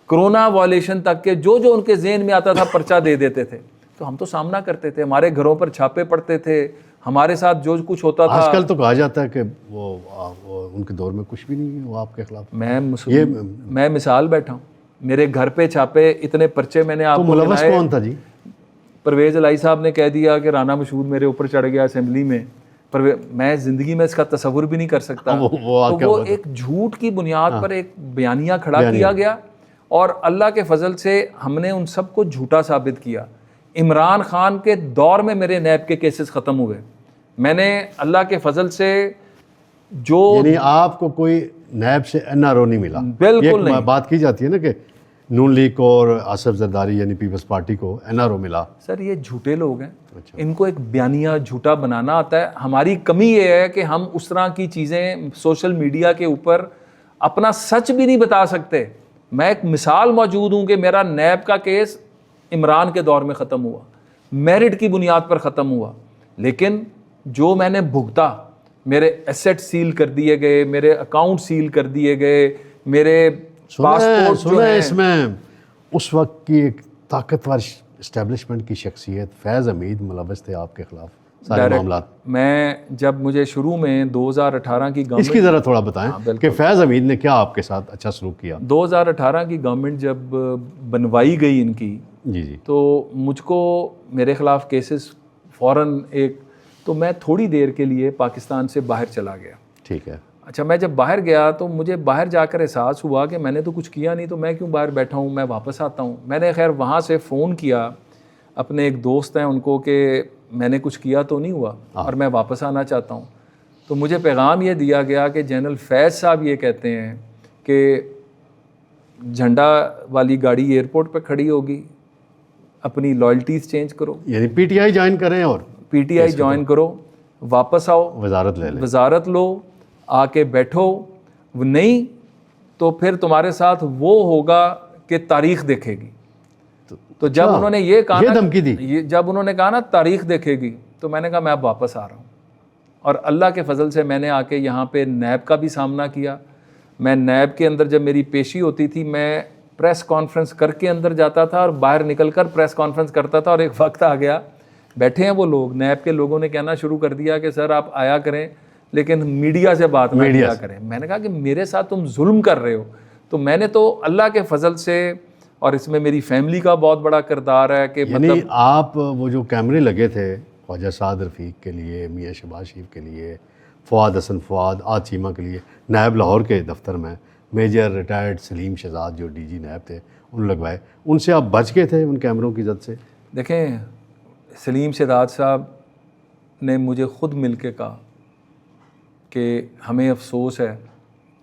Speaker 2: कोरोना वायलेशन तक के जो उनके जेहन में आता था पर्चा दे देते थे। तो हम तो सामना करते थे, हमारे घरों पर छापे पड़ते थे, हमारे साथ जो कुछ होता था।
Speaker 1: आजकल तो कहा जाता है कि वो उनके दौर में कुछ भी नहीं है वो आपके खिलाफ।
Speaker 2: मैं मिसाल बैठा हूँ, मेरे घर पे छापे, इतने पर्चे मैंने
Speaker 1: तो
Speaker 2: आपको
Speaker 1: मुलव्वस
Speaker 2: गिनाए।
Speaker 1: कौन था जी?
Speaker 2: परवेज़ इलाही साहब ने कह दिया कि राना मशहूद मेरे ऊपर चढ़ गया असेंबली में, पर मैं ज़िंदगी में इसका तसव्वुर भी नहीं कर सकता।
Speaker 1: वो
Speaker 2: तो
Speaker 1: क्या
Speaker 2: वो
Speaker 1: हुआ था?
Speaker 2: एक झूठ की बुनियाद पर एक बयानिया खड़ा किया गया और अल्लाह के फजल से हमने उन सबको झूठा साबित किया। इमरान खान के दौर में मेरे नैब के केसेस ख़त्म हुए। मैंने अल्लाह के फजल से जो
Speaker 1: यानी आपको कोई नैब से एनआरओ नहीं मिला?
Speaker 2: बिल्कुल
Speaker 1: ये
Speaker 2: नहीं।
Speaker 1: बात की जाती है ना कि नून लीग को और आसिफ जरदारी यानी पीपल्स पार्टी को एनआरओ मिला।
Speaker 2: सर ये झूठे लोग हैं, इनको एक बयानिया झूठा बनाना आता है। हमारी कमी ये है कि हम उस तरह की चीज़ें सोशल मीडिया के ऊपर अपना सच भी नहीं बता सकते। मैं एक मिसाल मौजूद हूँ कि मेरा नैब का केस इमरान के दौर में ख़त्म हुआ, मेरिट की बुनियाद पर ख़त्म हुआ, लेकिन जो मैंने भुगता, मेरे एसेट सील कर दिए गए, मेरे अकाउंट सील कर दिए गए, मेरे पासपोर्ट जो है।
Speaker 1: इसमें उस वक्त की एक ताकतवर इस्टेब्लिशमेंट की शख्सियत फैज़ हमीद मुलव्वस थे आपके खिलाफ सारे मामला।
Speaker 2: मैं जब मुझे शुरू में 2018 की गवर्नमेंट,
Speaker 1: इसकी ज़रा थोड़ा बताएं कि फैज़ हमीद ने क्या आपके साथ अच्छा सलूक किया?
Speaker 2: 2018 की गवर्नमेंट जब बनवाई गई इनकी,
Speaker 1: जी,
Speaker 2: तो मुझको मेरे ख़िलाफ़ केसेस फ़ौरन तो मैं थोड़ी देर के लिए पाकिस्तान से बाहर चला गया।
Speaker 1: ठीक है।
Speaker 2: अच्छा, मैं जब बाहर गया तो मुझे बाहर जाकर एहसास हुआ कि मैंने तो कुछ किया नहीं, तो मैं क्यों बाहर बैठा हूँ, मैं वापस आता हूँ। मैंने खैर वहाँ से फ़ोन किया अपने एक दोस्त हैं उनको कि मैंने कुछ किया तो नहीं हुआ और मैं वापस आना चाहता हूँ। तो मुझे पैगाम ये दिया गया कि जनरल फैज़ साहब ये कहते हैं कि झंडा वाली गाड़ी एयरपोर्ट पे खड़ी होगी, अपनी लॉयल्टीज़ चेंज करो,
Speaker 1: यानी पीटीआई ज्वाइन करें और
Speaker 2: पीटीआई ज्वाइन करो, वापस आओ,
Speaker 1: वजारत ले लें,
Speaker 2: वजारत लो, आके बैठो, नहीं तो फिर तुम्हारे साथ वो होगा कि तारीख देखेगी। तो जब उन्होंने ये कहा,
Speaker 1: ये धमकी दी,
Speaker 2: जब उन्होंने कहा ना तारीख देखेगी, तो मैंने कहा मैं अब वापस आ रहा हूँ। और अल्लाह के फजल से मैंने आके यहाँ पे नैब का भी सामना किया। मैं नैब के अंदर जब मेरी पेशी होती थी, मैं प्रेस कॉन्फ्रेंस करके अंदर जाता था और बाहर निकल कर प्रेस कॉन्फ्रेंस करता था। और एक वक्त आ गया, बैठे हैं वो लोग, नैब के लोगों ने कहना शुरू कर दिया कि सर आप आया करें लेकिन मीडिया से बात ना किया करें। मैंने कहा कि मेरे साथ तुम जुल्म कर रहे हो। तो मैंने तो अल्लाह के फजल से, और इसमें मेरी फैमिली का बहुत बड़ा किरदार है कि
Speaker 1: मतलब आप वो जो कैमरे लगे थे ख्वाजा साद रफ़ीक के लिए, मियाँ शहबाज शरीफ के लिए, फ़वाद हसन फ़वाद आज चीमा के लिए, नायब लाहौर के दफ्तर में मेजर रिटायर्ड सलीम शहजाद जो डीजी नायब थे उन्होंने लगवाए, उनसे आप बच गए थे उन कैमरों की जद से?
Speaker 2: देखें, सलीम शहजाद साहब ने मुझे ख़ुद मिल के कहा कि हमें अफसोस है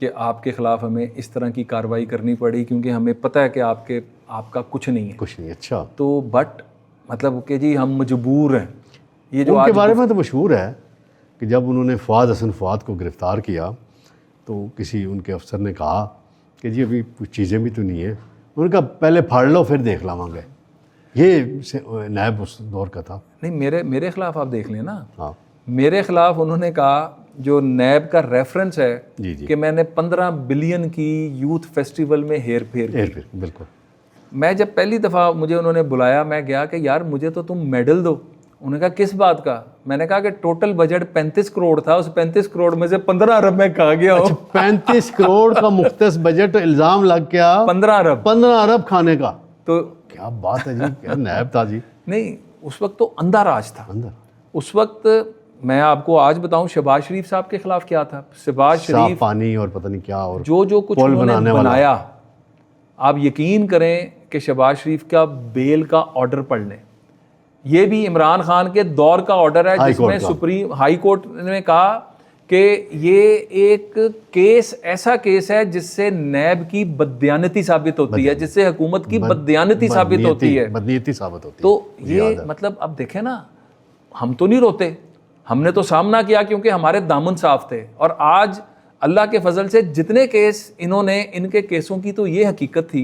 Speaker 2: कि आपके ख़िलाफ़ हमें इस तरह की कार्रवाई करनी पड़ी, क्योंकि हमें पता है कि आपका कुछ नहीं है।
Speaker 1: कुछ नहीं। अच्छा।
Speaker 2: तो बट मतलब कि जी हम मजबूर हैं। ये जो
Speaker 1: उनके बारे में तो मशहूर है कि जब उन्होंने फ़वाद हसन फ़वाद को गिरफ़्तार किया तो किसी उनके अफसर ने कहा कि जी अभी कुछ चीज़ें भी तो नहीं है। उनका पहले फाड़ लो फिर देख लावांगे। ये नायब उस दौर का था।
Speaker 2: नहीं, मेरे ख़िलाफ़ आप देख लें ना।
Speaker 1: हाँ,
Speaker 2: मेरे ख़िलाफ़ उन्होंने कहा, जो नैब का रेफरेंस है कि मैंने 15 बिलियन की यूथ फेस्टिवल में हेर फेर।
Speaker 1: बिल्कुल।
Speaker 2: मैं जब पहली दफ़ा मुझे उन्होंने बुलाया, मैं गया कि यार मुझे तो तुम मेडल दो। उन्होंने कहा किस बात का? मैंने कहा कि टोटल बजट 35 करोड़ था, उस 35 करोड़ में से 15 अरब में कहा गया हो।
Speaker 1: 35 करोड़ का मुख्तस बजट, इल्ज़ाम लग गया 15 अरब खाने का।
Speaker 2: तो
Speaker 1: क्या बात है जी, क्या नायब था जी।
Speaker 2: नहीं, उस वक्त तो अंधा राज था। उस वक्त मैं आपको आज बताऊं शहबाज शरीफ साहब के खिलाफ क्या था। शहबाज शरीफ
Speaker 1: पानी और पता नहीं क्या और
Speaker 2: जो कुछ उन्होंने बनाया, आप यकीन करें कि शहबाज शरीफ का बेल का ऑर्डर पढ़ लें। ये भी इमरान खान के दौर का ऑर्डर है जिसमें सुप्रीम हाई कोर्ट ने कहा कि ये एक केस ऐसा केस है जिससे नैब की बददियानती साबित होती है, जिससे हुकूमत की बददियानती साबित होती है,
Speaker 1: बदनीयती साबित होती है।
Speaker 2: तो ये मतलब अब देखें ना, हम तो नहीं रोते, हमने तो सामना किया क्योंकि हमारे दामन साफ थे। और आज अल्लाह के फजल से जितने केस इन्होंने, इनके केसों की तो ये हकीकत थी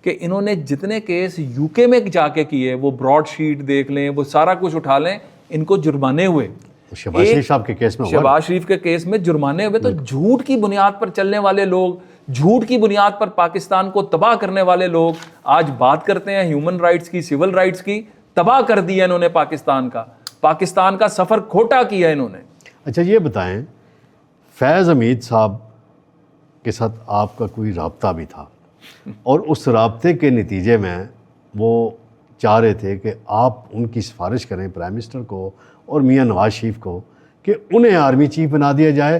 Speaker 2: कि इन्होंने जितने केस यूके में जाके किए, वो ब्रॉड शीट देख लें, वो सारा कुछ उठा लें, इनको जुर्माने हुए।
Speaker 1: तो शहबाज शरीफ साहब के केस में,
Speaker 2: शहबाज शरीफ के केस में जुर्माने हुए। तो झूठ की बुनियाद पर चलने वाले लोग, झूठ की बुनियाद पर पाकिस्तान को तबाह करने वाले लोग आज बात करते हैं ह्यूमन राइट्स की, सिविल राइट्स की, तबाह कर दिया इन्होंने पाकिस्तान का सफ़र खोटा किया इन्होंने।
Speaker 1: अच्छा ये बताएं, फैज़ हमीद साहब के साथ आपका कोई राब्ता भी था और उस राब्ते के नतीजे में वो चाह रहे थे कि आप उनकी सिफारिश करें प्राइम मिनिस्टर को और मियां नवाज शरीफ को कि उन्हें आर्मी चीफ बना दिया जाए,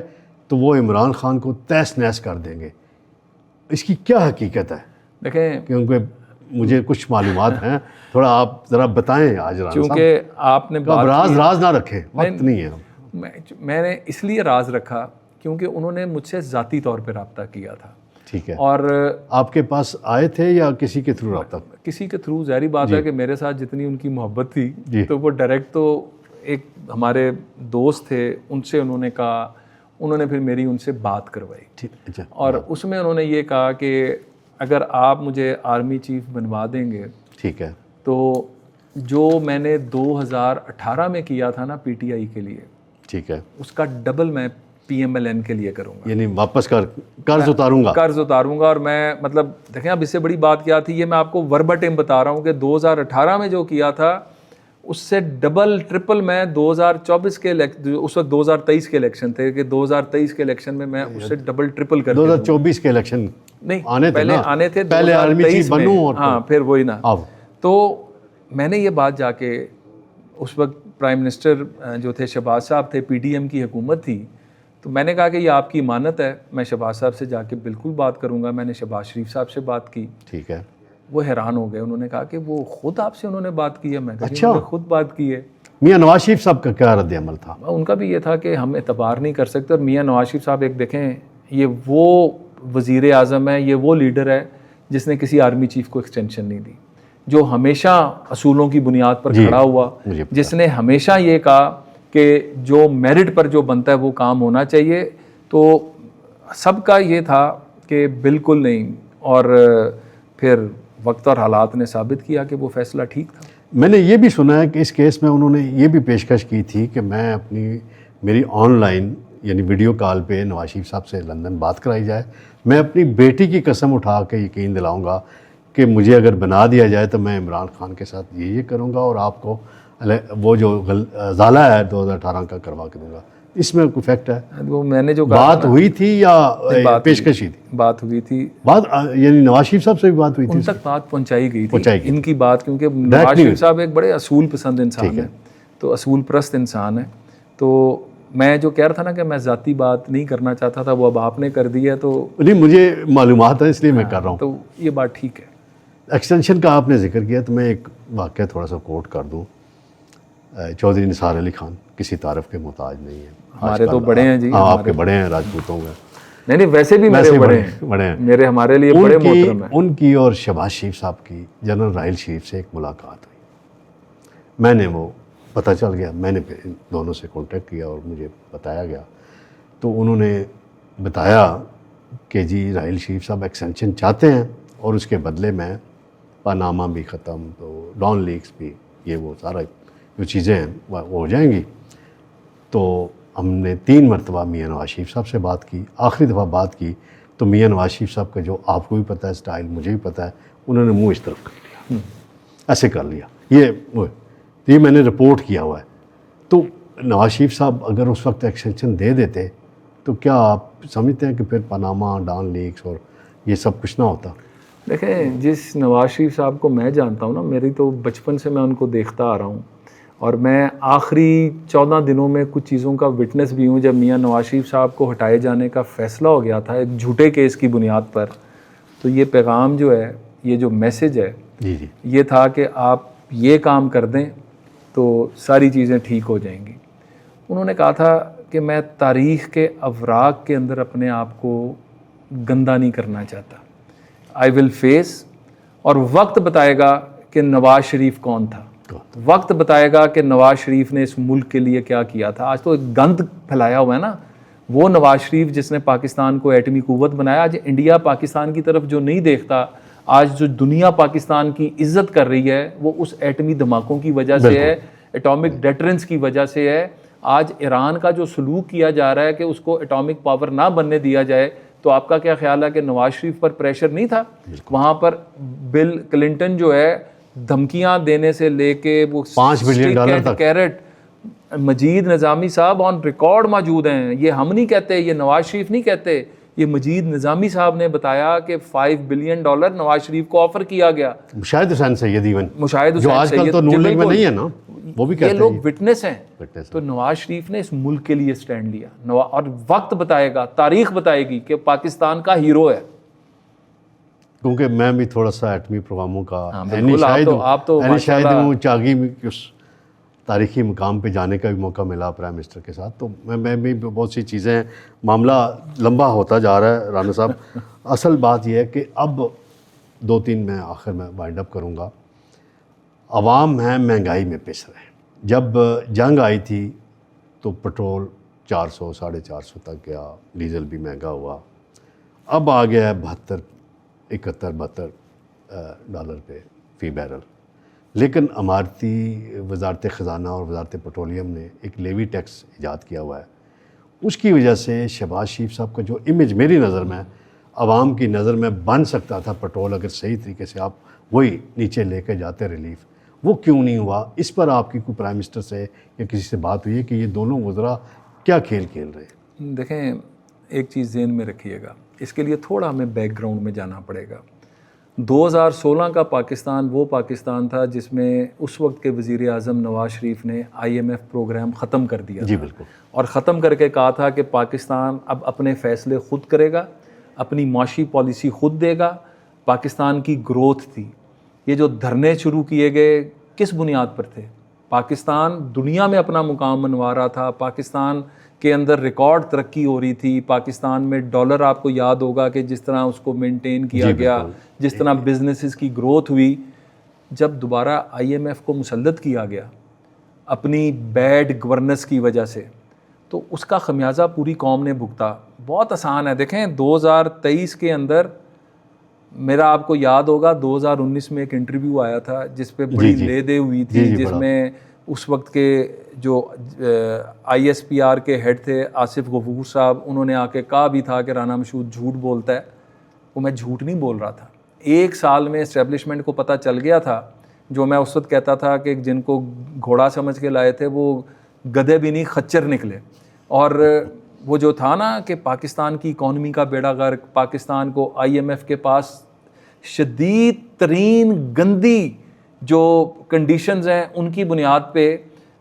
Speaker 1: तो वो इमरान खान को तहस नहस कर देंगे। इसकी क्या हकीकत है?
Speaker 2: देखें,
Speaker 1: क्योंकि मुझे कुछ मालूमात हैं, थोड़ा आप ज़रा बताएं आज राना साहब।
Speaker 2: क्योंकि आपने बात
Speaker 1: राज ना रखें, वक्त नहीं है।
Speaker 2: मैंने इसलिए राज रखा क्योंकि उन्होंने मुझसे ज़ाती तौर पे रब्ता किया था।
Speaker 1: ठीक है।
Speaker 2: और
Speaker 1: आपके पास आए थे या किसी के थ्रू रब्ता? किसी
Speaker 2: के थ्रू। ज़ाहिर बात है कि मेरे साथ जितनी उनकी मोहब्बत थी तो वो डायरेक्ट, तो एक हमारे दोस्त थे उनसे उन्होंने कहा, उन्होंने फिर मेरी उनसे बात करवाई।
Speaker 1: ठीक। अच्छा।
Speaker 2: और उसमें उन्होंने ये कहा कि अगर आप मुझे आर्मी चीफ बनवा देंगे,
Speaker 1: ठीक है,
Speaker 2: तो जो मैंने 2018 में किया था ना पीटीआई के लिए, ठीक है, उसका डबल मैं पीएमएलएन के लिए करूंगा।
Speaker 1: यानी वापस कर्ज
Speaker 2: उतारूंगा। और मैं, मतलब देखें, अब इससे बड़ी बात क्या थी, ये मैं आपको वर्बटिम बता रहा हूँ कि 2018 में जो किया था उससे डबल ट्रिपल मैं 2024 के उस वक्त 2023 के इलेक्शन थे कि 2023 के इलेक्शन में मैं उससे डबल ट्रिपल कर
Speaker 1: 2024 के इलेक्शन
Speaker 2: नहीं आने थे
Speaker 1: पहले आर्मी चीफ बनूं और
Speaker 2: हाँ फिर वही ना। तो मैंने ये बात जाके, उस वक्त प्राइम मिनिस्टर जो थे शहबाज साहब थे, पीडीएम की हुकूमत थी, तो मैंने कहा कि ये आपकी इमानत है, मैं शहबाज साहब से जाके बिल्कुल बात करूंगा। मैंने शहबाज शरीफ साहब से बात की।
Speaker 1: ठीक है।
Speaker 2: वो हैरान हो गए, उन्होंने कहा कि वो खुद आपसे उन्होंने बात की है। मैं कहा अच्छा, खुद बात की है।
Speaker 1: मियां नवाज शरीफ साहब का क्या रद्द अमल था?
Speaker 2: उनका भी ये था कि हम एतबार नहीं कर सकते। और मियां नवाज शरीफ साहब, एक देखें, ये वो वज़ीर आज़म है, ये वो लीडर है जिसने किसी आर्मी चीफ को एक्सटेंशन नहीं दी, जो हमेशा असूलों की बुनियाद पर खड़ा हुआ, जिसने हमेशा ये कहा कि जो मेरिट पर जो बनता है वो काम होना चाहिए। तो सबका ये था कि बिल्कुल नहीं। और फिर वक्त और हालात ने साबित किया कि वो फैसला ठीक था।
Speaker 1: मैंने ये भी सुना है कि इस केस में उन्होंने ये भी पेशकश की थी कि मैं मेरी ऑनलाइन यानी वीडियो कॉल पे नवाज शरीफ साहब से लंदन बात कराई जाए। मैं अपनी बेटी की कसम उठा के यकीन दिलाऊंगा कि मुझे अगर बना दिया जाए तो मैं इमरान खान के साथ ये करूंगा और आपको वो जो ज़ाला है 2018 का करवा के दूंगा। इसमें कोई फैक्ट है?
Speaker 2: वो मैंने जो
Speaker 1: बात हुई थी या पेशकशी थी?
Speaker 2: बात हुई थी।
Speaker 1: बात यानी नवाज शरीफ साहब से भी बात हुई थी?
Speaker 2: उन तक बात पहुंचाई गई थी इनकी बात, क्योंकि नवाज शरीफ साहब एक बड़े असूल पसंद इंसान है, तो असूल परस्त इंसान है। तो मैं जो कह रहा था ना कि मैं ज़ाती बात नहीं करना चाहता था, वो अब आपने कर दी है। तो नहीं,
Speaker 1: मुझे मालूमात है इसलिए मैं कर रहा हूँ।
Speaker 2: तो ये बात ठीक है।
Speaker 1: एक्सटेंशन का आपने जिक्र किया तो मैं एक वाक़या थोड़ा सा कोट कर दूँ। चौधरी निसार अली खान किसी तारीफ के मोहताज नहीं है।
Speaker 2: हमारे तो बड़े हैं जी।
Speaker 1: हाँ, आपके बड़े हैं राजपूतों में।
Speaker 2: नहीं, वैसे भी मेरे बड़े हैं। मेरे हमारे लिए बड़े मोहतरम हैं।
Speaker 1: उनकी और शहबाज शरीफ साहब की जनरल राहिल शरीफ से एक मुलाकात हुई। मैंने वो पता चल गया, मैंने फिर दोनों से कांटेक्ट किया और मुझे बताया गया। तो उन्होंने बताया कि जी राहिल शरीफ साहब एक्सटेंशन चाहते हैं और उसके बदले में पनामा भी ख़त्म, तो डॉन लीक्स भी, ये वो सारा जो चीज़ें हैं वो हो जाएंगी। तो हमने 3 मरतबा मियां नवाज शरीफ साहब से बात की। आखिरी दफ़ा बात की तो मियां नवाज शरीफ साहब का जो आपको भी पता है स्टाइल, मुझे भी पता है, उन्होंने मुंह इस तरफ कर लिया, ऐसे कर लिया। ये मैंने रिपोर्ट किया हुआ है। तो नवाज शरीफ साहब अगर उस वक्त एक्सटेंशन दे देते तो क्या आप समझते हैं कि फिर पनामा, डॉन लीक्स और ये सब कुछ ना होता?
Speaker 2: देखें, जिस नवाज शरीफ साहब को मैं जानता हूँ ना, मेरी तो बचपन से मैं उनको देखता आ रहा हूँ और मैं आखिरी 14 दिनों में कुछ चीज़ों का विटनेस भी हूँ। जब मियां नवाज शरीफ साहब को हटाए जाने का फ़ैसला हो गया था एक झूठे केस की बुनियाद पर, तो ये पैगाम जो है, ये जो मैसेज है,
Speaker 1: जी,
Speaker 2: ये था कि आप ये काम कर दें तो सारी चीज़ें ठीक हो जाएंगी। उन्होंने कहा था कि मैं तारीख़ के अवराक के अंदर अपने आप को गंदा नहीं करना चाहता। आई विल फेस, और वक्त बताएगा कि नवाज शरीफ कौन था, वक्त बताएगा कि नवाज शरीफ ने इस मुल्क के लिए क्या किया था। आज तो एक गंद फैलाया हुआ है ना, वो नवाज शरीफ जिसने पाकिस्तान को एटमी कुव्वत बनाया, आज इंडिया पाकिस्तान की तरफ जो नहीं देखता, आज जो दुनिया पाकिस्तान की इज्जत कर रही है वो उस एटमी धमाकों की वजह से है, एटॉमिक डेटरेंस की वजह से है। आज ईरान का जो सलूक किया जा रहा है कि उसको एटॉमिक पावर ना बनने दिया जाए, तो आपका क्या ख्याल है कि नवाज शरीफ पर प्रेशर नहीं था? वहाँ पर बिल क्लिंटन जो है धमकियां देने से लेके वो
Speaker 1: $5 बिलियन तक।
Speaker 2: कैरेट मजीद निज़ामी साहब ऑन रिकॉर्ड मौजूद हैं। ये हम नहीं कहते, ये नवाज शरीफ नहीं कहते, ये मजीद निज़ामी साहब ने बताया कि $5 बिलियन नवाज शरीफ को ऑफर किया गया।
Speaker 1: मुशाहिद हुसैन सैयद इवन,
Speaker 2: मुशाहिद
Speaker 1: जो
Speaker 2: हुसैन
Speaker 1: आजकल
Speaker 2: सैयद,
Speaker 1: तो
Speaker 2: जी
Speaker 1: नून लीग में
Speaker 2: बिल्कुल।
Speaker 1: नहीं है ना, वो भी कहते
Speaker 2: ये
Speaker 1: हैं
Speaker 2: लोग विटनेस हैं।
Speaker 1: Witness
Speaker 2: तो नवाज शरीफ ने इस मुल्क के लिए स्टैंड लिया, और वक्त बताएगा, तारीख बताएगी कि पाकिस्तान का हीरो है।
Speaker 1: क्योंकि मैं भी थोड़ा सा एटमी प्रोग्रामों का
Speaker 2: हाँ, बिल्कुल, आप तो
Speaker 1: शायद
Speaker 2: माशाल्लाह।
Speaker 1: हूँ चागी में उस तारीखी मुकाम पे जाने का भी मौका मिला प्राइम मिनिस्टर के साथ, तो मैं भी बहुत सी चीज़ें, मामला लंबा होता जा रहा है राना साहब। असल बात यह है कि अब 2-3 मैं आखिर में वाइंड अप करूँगा। अवाम है महंगाई में पिस रहे हैं। जब जंग आई थी तो पेट्रोल 400 450 तक गया, डीजल भी महंगा हुआ, अब आ गया है 72 71 $72 पे फ़ी बैरल। लेकिन अमारती वजारत ख़जाना और वजारत पेट्रोलियम ने एक लेवी टैक्स ईजाद किया हुआ है। उसकी वजह से शहबाज शरीफ साहब का जो इमेज मेरी नज़र में, आवाम की नज़र में बन सकता था पेट्रोल, अगर सही तरीके से आप वही नीचे लेके जाते रिलीफ, वो क्यों नहीं हुआ? इस पर आपकी कोई प्राइम मिनिस्टर से या किसी से बात हुई है कि ये दोनों वज़रा क्या खेल खेल रहे हैं?
Speaker 2: देखें, एक चीज़ ज़हन में रखिएगा, इसके लिए थोड़ा हमें बैकग्राउंड में जाना पड़ेगा। 2016 का पाकिस्तान वो पाकिस्तान था जिसमें उस वक्त के वज़ीर आज़म नवाज शरीफ ने IMF प्रोग्राम ख़त्म कर दिया
Speaker 1: जी
Speaker 2: था।
Speaker 1: बिल्कुल।
Speaker 2: और ख़त्म करके कहा था कि पाकिस्तान अब अपने फ़ैसले ख़ुद करेगा, अपनी माशी पॉलिसी ख़ुद देगा। पाकिस्तान की ग्रोथ थी। ये जो धरने शुरू किए गए किस बुनियाद पर थे? पाकिस्तान दुनिया में अपना मुकाम मनवा रहा था, पाकिस्तान के अंदर रिकॉर्ड तरक्की हो रही थी, पाकिस्तान में डॉलर, आपको याद होगा कि जिस तरह उसको मेंटेन किया गया, जिस तरह बिजनेसेस की ग्रोथ हुई। जब दोबारा IMF को मुसल्लत किया गया अपनी बैड गवर्नेंस की वजह से, तो उसका खमियाजा पूरी कौम ने भुगता। बहुत आसान है, देखें 2023 के अंदर, मेरा आपको याद होगा 2019 में एक इंटरव्यू आया था जिस पे बड़ी ले दे हुई थी, जिसमें उस वक्त के जो ISPR के हेड थे आसिफ गफूर साहब, उन्होंने आके कहा भी था कि राना मशहूद झूठ बोलता है। वो मैं झूठ नहीं बोल रहा था। 1 साल में इस्टेब्लिशमेंट को पता चल गया था, जो मैं उस वक्त कहता था कि जिनको घोड़ा समझ के लाए थे वो गधे भी नहीं खच्चर निकले। और वो जो था ना कि पाकिस्तान की इकॉनमी का बेड़ा गर्क, पाकिस्तान को IMF के पास शदीद तरीन गंदी जो कंडीशंस हैं उनकी बुनियाद पे,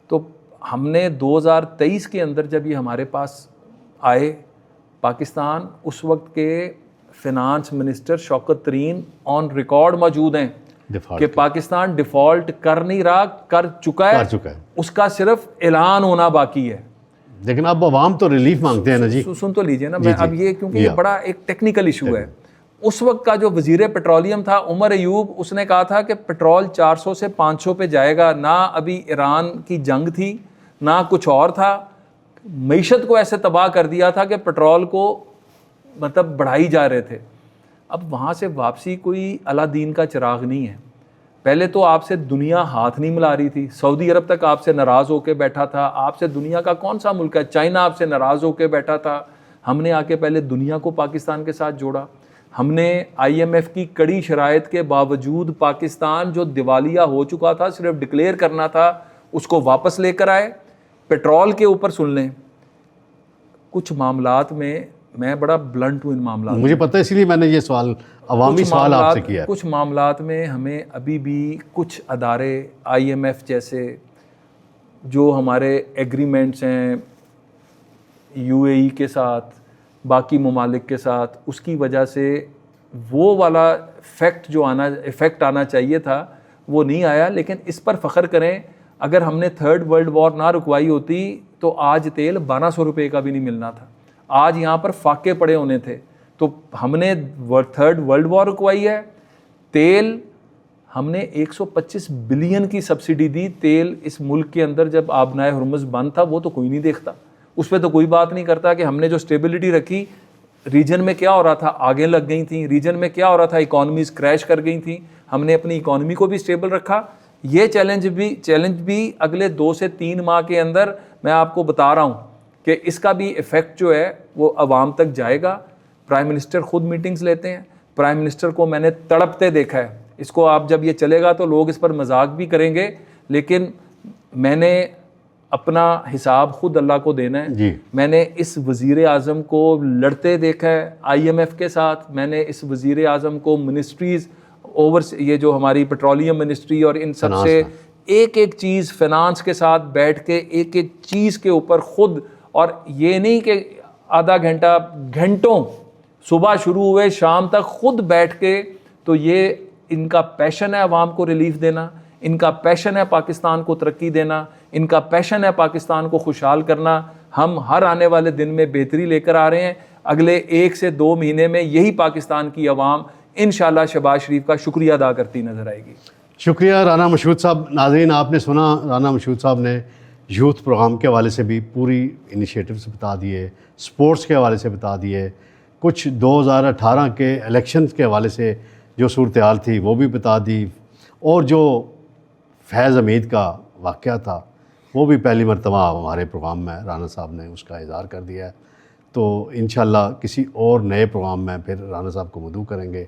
Speaker 2: तो हमने 2023 के अंदर जब ये हमारे पास आए, पाकिस्तान उस वक्त के फिनांस मिनिस्टर शौकत तरीन ऑन रिकॉर्ड मौजूद हैं कि पाकिस्तान डिफ़ॉल्ट कर नहीं रहा, कर चुका है। उसका सिर्फ ऐलान होना बाकी है।
Speaker 1: लेकिन अब अवाम तो रिलीफ मांगते हैं ना जी।
Speaker 2: सुन तो लीजिए ना, मैं अब ये, क्योंकि ये बड़ा एक टेक्निकल इशू है। उस वक्त का जो वजीर पेट्रोलियम था उमर अयूब, उसने कहा था कि पेट्रोल 400 से 500 पे जाएगा। ना अभी ईरान की जंग थी, ना कुछ और था। मईशत को ऐसे तबाह कर दिया था कि पेट्रोल को मतलब बढ़ाई जा रहे थे। अब वहाँ से वापसी कोई अलादीन का चिराग नहीं है। पहले तो आपसे दुनिया हाथ नहीं मिला रही थी। सऊदी अरब तक आपसे नाराज़ होकर बैठा था। आपसे दुनिया का कौन सा मुल्क है? चाइना आपसे नाराज़ होकर बैठा था। हमने आके पहले दुनिया को पाकिस्तान के साथ जोड़ा। हमने IMF की कड़ी शराइत के बावजूद पाकिस्तान जो दिवालिया हो चुका था, सिर्फ डिक्लेयर करना था, उसको वापस लेकर आए। पेट्रोल के ऊपर सुन लें, कुछ मामलात में मैं बड़ा ब्लंट हूँ इन मामलात,
Speaker 1: मुझे पता है, इसलिए मैंने ये सवाल अवामी सवाल आपसे किया।
Speaker 2: कुछ मामलात में हमें अभी भी कुछ अदारे IMF जैसे जो हमारे एग्रीमेंट्स हैं UAE के साथ, बाकी ममालिक के साथ, उसकी वजह से वो वाला इफ़ेक्ट आना चाहिए था, वो नहीं आया। लेकिन इस पर फ़ख्र करें, अगर हमने 3rd वर्ल्ड वॉर ना रुकवाई होती तो आज तेल 1200 रुपये का भी नहीं मिलना था। आज यहाँ पर फाके पड़े होने थे। तो हमने 3rd वर्ल्ड वॉर रुकवाई है। तेल हमने 125 बिलियन की सब्सिडी दी। तेल इस मुल्क के अंदर जब आबनाए हुर्मुज़ बंद था, वो तो कोई नहीं देखता, उस पर तो कोई बात नहीं करता कि हमने जो स्टेबिलिटी रखी, रीजन में क्या हो रहा था, आगे लग गई थी। रीजन में क्या हो रहा था, इकॉनमीज क्रैश कर गई थी। हमने अपनी इकॉनमी को भी स्टेबल रखा। ये चैलेंज भी अगले 2 से 3 माह के अंदर मैं आपको बता रहा हूँ कि इसका भी इफ़ेक्ट जो है वो अवाम तक जाएगा। प्राइम मिनिस्टर ख़ुद मीटिंग्स लेते हैं। प्राइम मिनिस्टर को मैंने तड़पते देखा है इसको आप जब ये चलेगा तो लोग इस पर मजाक भी करेंगे, लेकिन मैंने अपना हिसाब खुद अल्लाह को देना है।
Speaker 1: जी।
Speaker 2: मैंने इस वज़ीर आज़म को लड़ते देखा है IMF के साथ, मैंने इस वज़ीर आज़म को मिनिस्ट्रीज़ ओवर ये जो हमारी पेट्रोलियम मिनिस्ट्री और इन सब से एक एक चीज़ फाइनेंस के साथ बैठ के एक एक चीज़ के ऊपर खुद, और ये नहीं कि आधा घंटा, घंटों, सुबह शुरू हुए शाम तक खुद बैठ के, तो ये इनका पैशन है अवाम को रिलीफ देना, इनका पैशन है पाकिस्तान को तरक्की देना, इनका पैशन है पाकिस्तान को खुशहाल करना। हम हर आने वाले दिन में बेहतरी लेकर आ रहे हैं। अगले 1 से 2 महीने में यही पाकिस्तान की अवाम इंशाल्लाह शहबाज शरीफ का शुक्रिया अदा करती नज़र आएगी।
Speaker 1: शुक्रिया राना मशहूद साहब। नाज़रीन, आपने सुना राना मशहूद साहब ने यूथ प्रोग्राम के हवाले से भी पूरी इनिशिएटिव्स बता दिए, स्पोर्ट्स के हवाले से बता दिए, कुछ 2018 के इलेक्शंस के हवाले से जो सूरत हाल थी वो भी बता दी, और जो फैज़ हमीद का वाक़या था वो भी पहली मरतबा हमारे प्रोग्राम में राना साहब ने उसका इज़हार कर दिया है। तो इंशाल्लाह किसी और नए प्रोग्राम में फिर राना साहब को मदऊ करेंगे।